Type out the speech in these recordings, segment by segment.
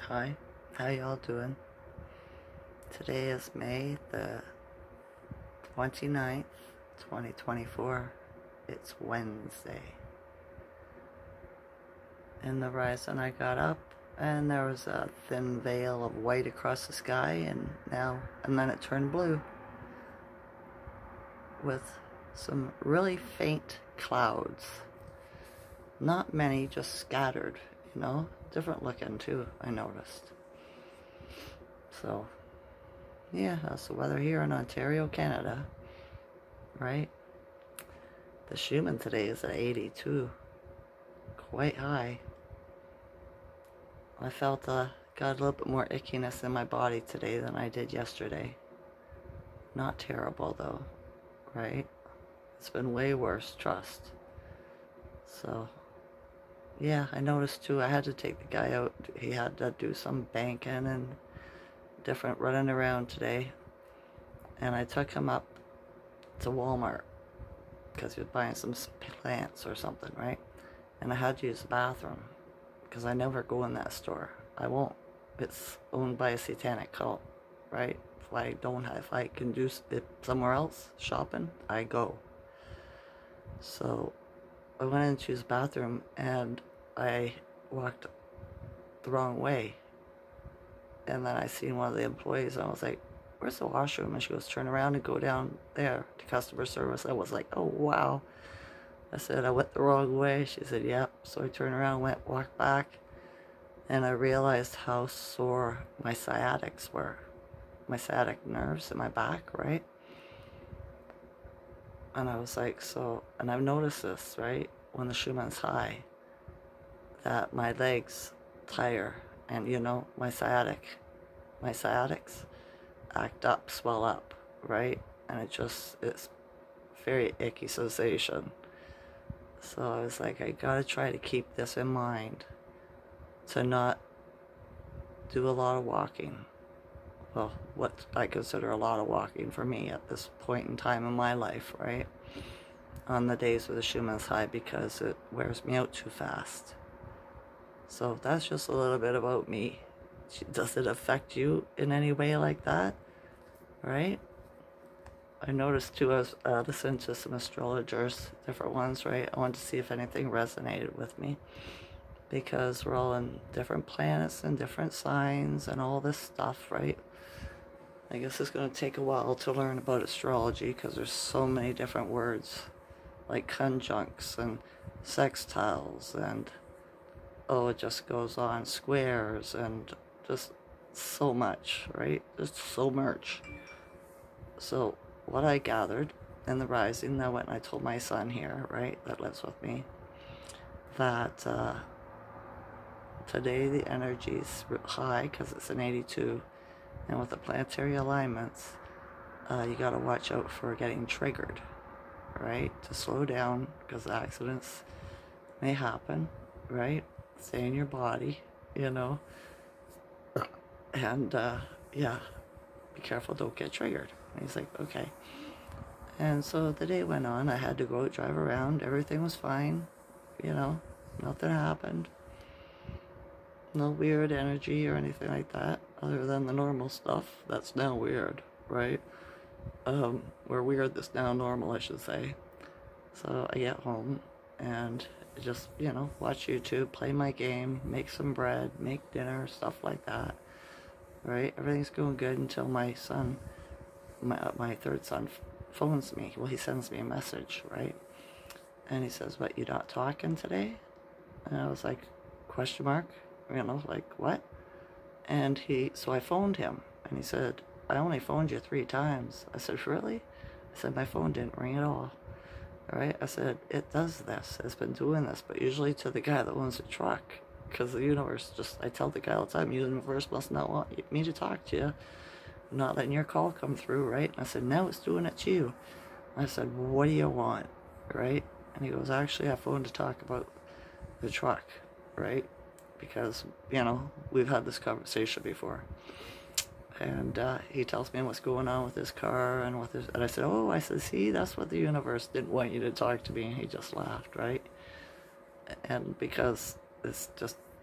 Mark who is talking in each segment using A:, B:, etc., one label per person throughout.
A: Hi, how y'all doing? Today is May the 29th, 2024. It's Wednesday. In the horizon I got up and there was a thin veil of white across the sky and then it turned blue with some really faint clouds. Not many, just scattered, different looking too, I noticed. So yeah, that's the weather here in Ontario, Canada, right? The Schuman today is at 82, quite high. I got a little bit more ickiness in my body today than I did yesterday. Not terrible though, right? It's been way worse, trust. So yeah, I noticed too, I had to take the guy out. He had to do some banking and different running around today. And I took him up to Walmart because he was buying some plants or something, right? And I had to use the bathroom because I never go in that store. I won't. It's owned by a satanic cult, right? If I can do it somewhere else, shopping, I go. So I went in to use the bathroom and I walked the wrong way. And then I seen one of the employees and I was like, where's the washroom? And she goes, turn around and go down there to customer service. I was like, oh wow. I said, I went the wrong way. She said, yep. So I turned around, walked back, and I realized how sore my sciatics were. My sciatic nerves in my back, right? And I was like, and I've noticed this, right? When the Schuman's high, that my legs tire, and my sciatics act up, swell up, right? And it's very icky sensation. So I was like, I gotta try to keep this in mind to not do a lot of walking. Well, what I consider a lot of walking for me at this point in time in my life, right? On the days where the Schuman's high, because it wears me out too fast. So that's just a little bit about me. Does it affect you in any way like that? Right? I noticed too, I was listening to some astrologers, different ones, right? I wanted to see if anything resonated with me, because we're all in different planets and different signs and all this stuff, right? I guess it's going to take a while to learn about astrology because there's so many different words, like conjuncts and sextiles and it just goes on, squares, and just so much, right? Just so much. So what I gathered in the rising, I went and I told my son here, right, that lives with me, that today the energy's high because it's an 82, and with the planetary alignments, you got to watch out for getting triggered, right? To slow down because accidents may happen, right? Stay in your body, and yeah, be careful, don't get triggered. And he's like, okay. And so the day went on. I had to go out, drive around. Everything was fine, nothing happened. No weird energy or anything like that, other than the normal stuff that's now weird, right? Or weird that's now normal, I should say. So I get home and just, watch YouTube, play my game, make some bread, make dinner, stuff like that, right? Everything's going good until my son, my third son, phones me. Well, he sends me a message, right? And he says, what, you not talking today? And I was like, question mark? Like, what? And so I phoned him, and he said, I only phoned you 3 times. I said, really? I said, my phone didn't ring at all. All right? I said, it does this. It's been doing this, but usually to the guy that owns the truck. Because the universe I tell the guy all the time, the universe must not want me to talk to you. Not letting your call come through, right? And I said, no, it's doing it to you. I said, what do you want, right? And he goes, actually, I phoned to talk about the truck, right? Because, we've had this conversation before. And he tells me what's going on with his car and and I said, see, that's what the universe didn't want you to talk to me. And he just laughed, right? And because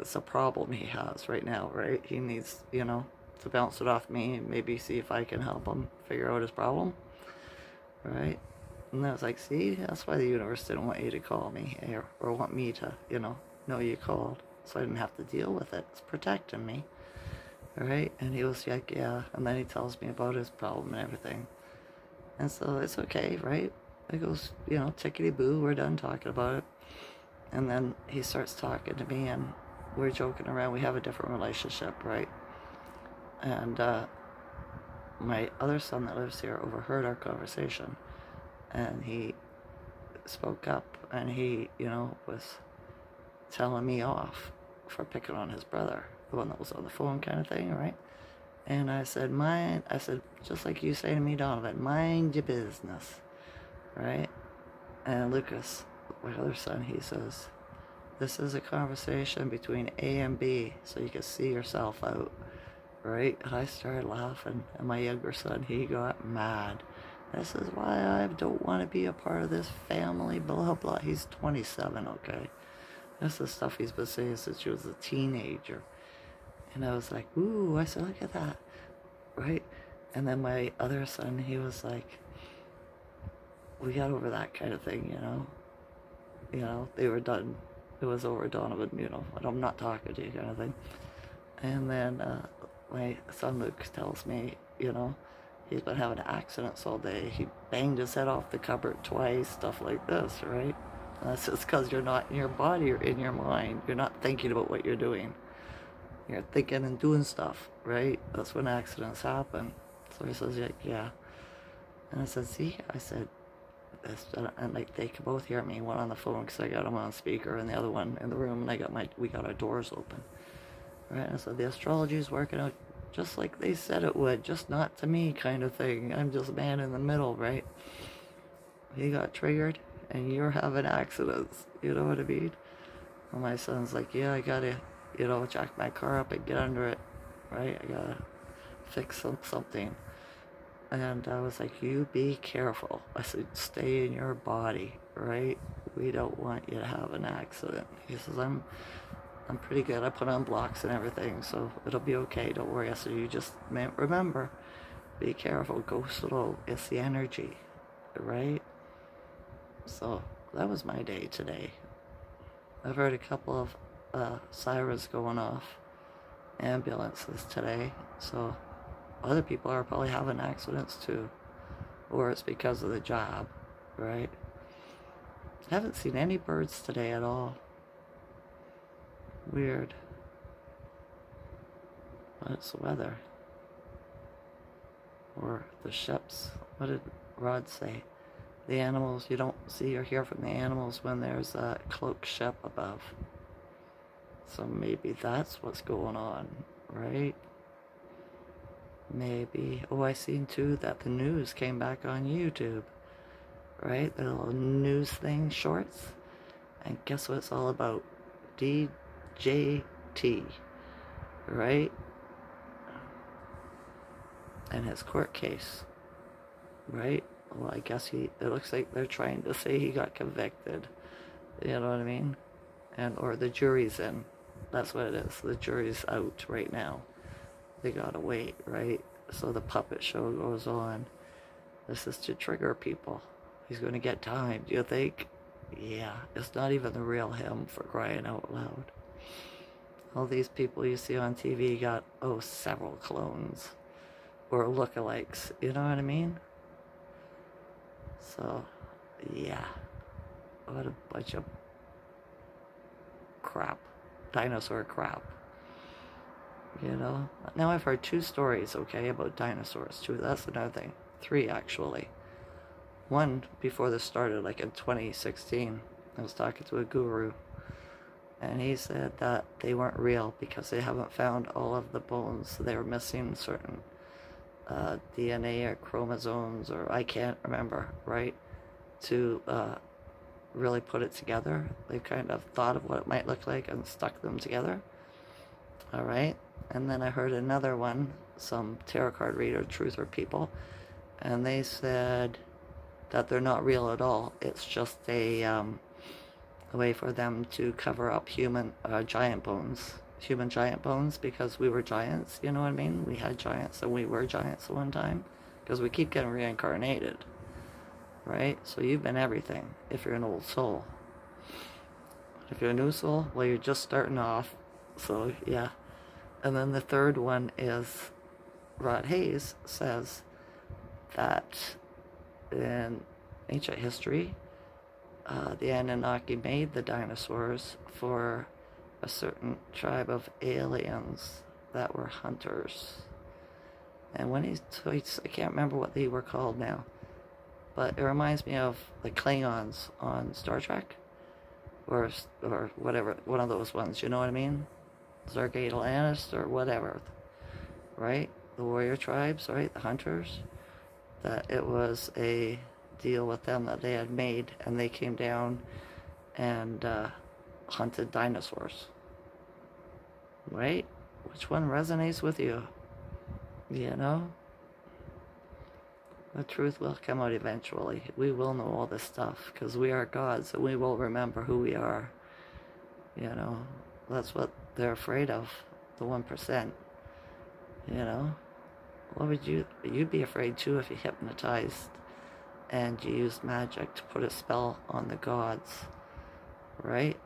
A: it's a problem he has right now, right? He needs, you know, to bounce it off me and maybe see if I can help him figure out his problem, right? And I was like, see, that's why the universe didn't want you to call me, or want me to, you know you called, so I didn't have to deal with it. It's protecting me, right? And he was like, yeah. And then he tells me about his problem and everything. And so it's okay, right? It goes, you know, tickety-boo, we're done talking about it. And then he starts talking to me, and we're joking around. We have a different relationship, right? And my other son that lives here overheard our conversation, and he spoke up, and he, you know, was telling me off for picking on his brother, the one that was on the phone kind of thing, right? And I said, just like you say to me, Donovan, mind your business, right? And Lucas, my other son, he says, this is a conversation between A and B, so you can see yourself out, right? And I started laughing, and my younger son, he got mad. This is why I don't want to be a part of this family, blah, blah. He's 27, okay? This is stuff he's been saying since he was a teenager. And I was like, ooh, I said, look at that, right? And then my other son, he was like, we got over that kind of thing, you know? You know, they were done. It was over, Donovan, you know, and I'm not talking to you kind of thing. And then my son Luke tells me, you know, he's been having accidents all day. He banged his head off the cupboard twice, stuff like this, right? And that's just because you're not in your body or in your mind. You're not thinking about what you're doing. You're thinking and doing stuff, right? That's when accidents happen. So he says, yeah. And I said, see, I said, and like they could both hear me, one on the phone because I got him on speaker, and the other one in the room, and we got our doors open, right? And so the astrology is working out just like they said it would, just not to me kind of thing. I'm just man in the middle, right? He got triggered, and you're having accidents, you know what I mean? And my son's like, yeah, I gotta, you know, jack my car up and get under it, right? I gotta fix something. And I was like, you be careful. I said, stay in your body, right? We don't want you to have an accident. He says, I'm pretty good. I put on blocks and everything, so it'll be okay. Don't worry. I said, you just remember, be careful. Go slow. It's the energy, right? So that was my day today. I've heard a couple of sirens going off, ambulances today, so other people are probably having accidents too, or it's because of the job, right? I haven't seen any birds today at all. Weird. What's the weather? Or the ships. What did Rod say? The animals, you don't see or hear from the animals when there's a cloaked ship above. So maybe that's what's going on, right? Maybe. Oh, I seen too that the news came back on YouTube, right? The little news thing, shorts. And guess what it's all about? DJT, right? And his court case, right? Well, I guess it looks like they're trying to say he got convicted. You know what I mean? Or the jury's in. That's what it is. The jury's out right now. They gotta wait, right? So the puppet show goes on. This is to trigger people. He's gonna get time, do you think? Yeah, it's not even the real him, for crying out loud. All these people you see on TV got, several clones. Or lookalikes, you know what I mean? So, yeah. What a bunch of crap. Dinosaur crap. You know? Now I've heard 2 stories, okay, about dinosaurs. 2, that's another thing. 3, actually. One, before this started, like in 2016, I was talking to a guru, and he said that they weren't real because they haven't found all of the bones. They were missing certain DNA or chromosomes, or I can't remember, right, to really put it together. They kind of thought of what it might look like and stuck them together. All right. And then I heard another one, some tarot card reader, truther people, and they said that they're not real at all. It's just a a way for them to cover up human giant bones, because we were giants, you know what I mean? We had giants and we were giants at one time, because we keep getting reincarnated, right? So you've been everything if you're an old soul. If you're a new soul, well, you're just starting off. So yeah. And then the third one is Rod Hayes says that in ancient history, the Anunnaki made the dinosaurs for a certain tribe of aliens that were hunters. And when I can't remember what they were called now, but it reminds me of the Klingons on Star Trek, or whatever, one of those ones, you know what I mean? Zargate Atlantis or whatever, right? The warrior tribes, right? The hunters. That it was a deal with them that they had made, and they came down and hunted dinosaurs, right? Which one resonates with you? You know? The truth will come out eventually. We will know all this stuff because we are gods, and we will remember who we are. You know, that's what they're afraid of, the 1%. You know, what would you'd be afraid too if you hypnotized and you used magic to put a spell on the gods, right?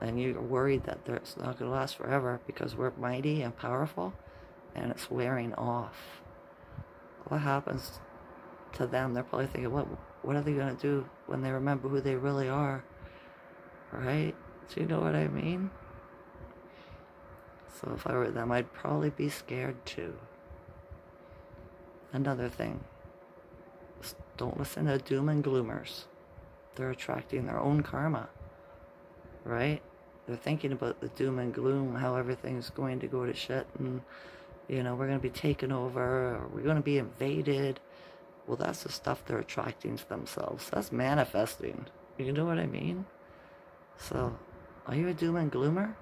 A: And you're worried that it's not going to last forever because we're mighty and powerful and it's wearing off. What happens to them? They're probably thinking, what are they going to do when they remember who they really are, right? Do you know what I mean? So if I were them, I'd probably be scared too. Another thing, don't listen to doom and gloomers. They're attracting their own karma, right? They're thinking about the doom and gloom, how everything's going to go to shit, and, you know, we're going to be taken over, or we're going to be invaded. Well, that's the stuff they're attracting to themselves. That's manifesting. You know what I mean? So, are you a doom and gloomer?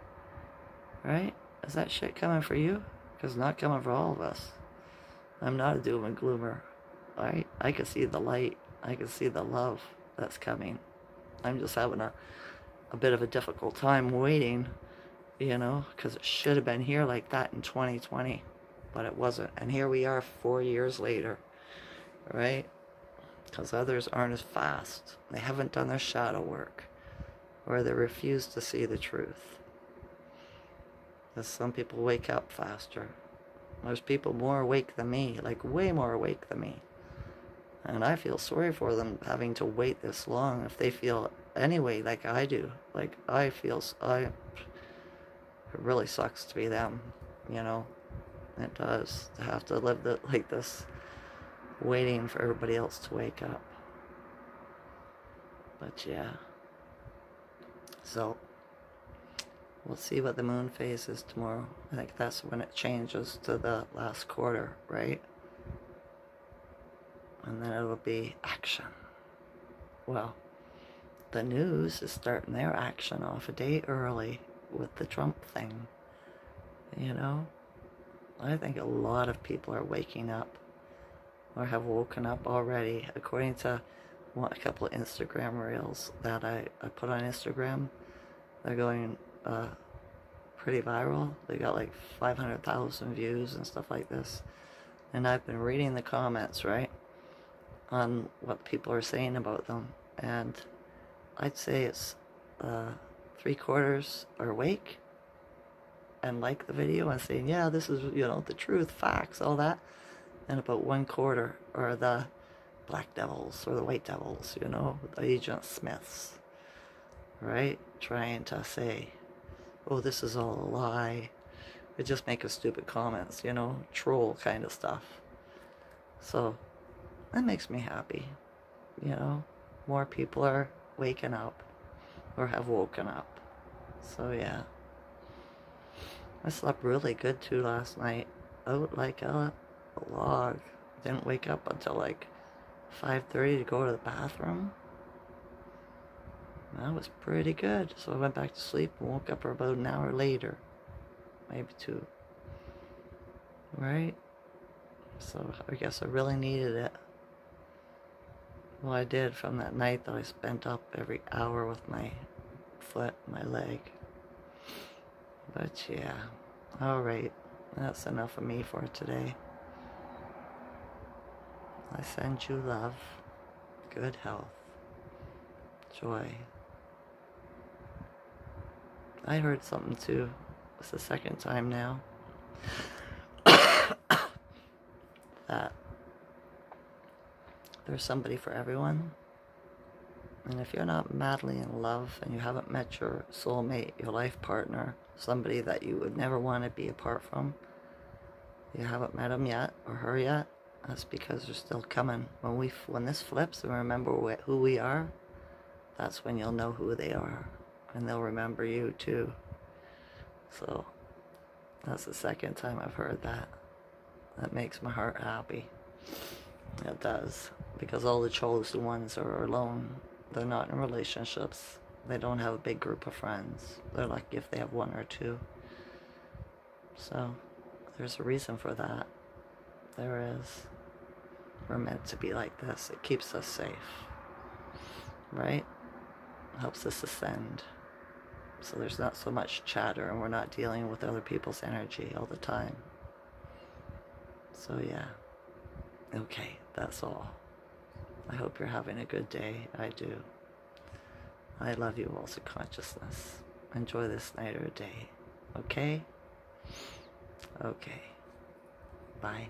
A: Right? Is that shit coming for you? Because it's not coming for all of us. I'm not a doom and gloomer. I can see the light. I can see the love that's coming. I'm just having a bit of a difficult time waiting, you know, because it should have been here like that in 2020, but it wasn't. And here we are 4 years later, right? Because others aren't as fast. They haven't done their shadow work, or they refuse to see the truth. Because some people wake up faster. There's people more awake than me, like way more awake than me. And I feel sorry for them having to wait this long if they feel anyway like I do. Like it really sucks to be them, you know. It does, to have to live like this, waiting for everybody else to wake up. But yeah. So, we'll see what the moon phase is tomorrow. I think that's when it changes to the last quarter, right? And then it'll be action. Well, the news is starting their action off a day early with the Trump thing. You know? I think a lot of people are waking up, or have woken up already, according to a couple of Instagram reels that I put on Instagram. They're going pretty viral. They got like 500,000 views and stuff like this. And I've been reading the comments, right, on what people are saying about them. And I'd say it's 3/4 are awake and like the video and saying, yeah, this is, you know, the truth, facts, all that. And about 1/4 are the black devils or the white devils, you know, the Agent Smiths, right? Trying to say, oh, this is all a lie. They're just making stupid comments, you know, troll kind of stuff. So that makes me happy, you know. More people are waking up, or have woken up. So yeah. I slept really good too last night. Out like a log. Didn't wake up until like 5:30 to go to the bathroom. That was pretty good. So I went back to sleep and woke up about an hour later. Maybe 2. Right? So I guess I really needed it. Well, I did from that night that I spent up every hour with my foot, my leg. But yeah, alright, that's enough of me for today. I send you love, good health, joy. I heard something too. It's the second time now that there's somebody for everyone. And if you're not madly in love and you haven't met your soulmate, your life partner, somebody that you would never want to be apart from, you haven't met him yet or her yet, that's because they're still coming. When this flips and remember who we are, that's when you'll know who they are. And they'll remember you too. So that's the second time I've heard that. That makes my heart happy. It does. Because all the chosen ones are alone. They're not in relationships. They don't have a big group of friends. They're lucky if they have one or two. So there's a reason for that. There is. We're meant to be like this. It keeps us safe. Right? Helps us ascend. So there's not so much chatter and we're not dealing with other people's energy all the time. So yeah. Okay, that's all. I hope you're having a good day. I do. I love you, also consciousness. Enjoy this night or day. Okay? Okay. Bye.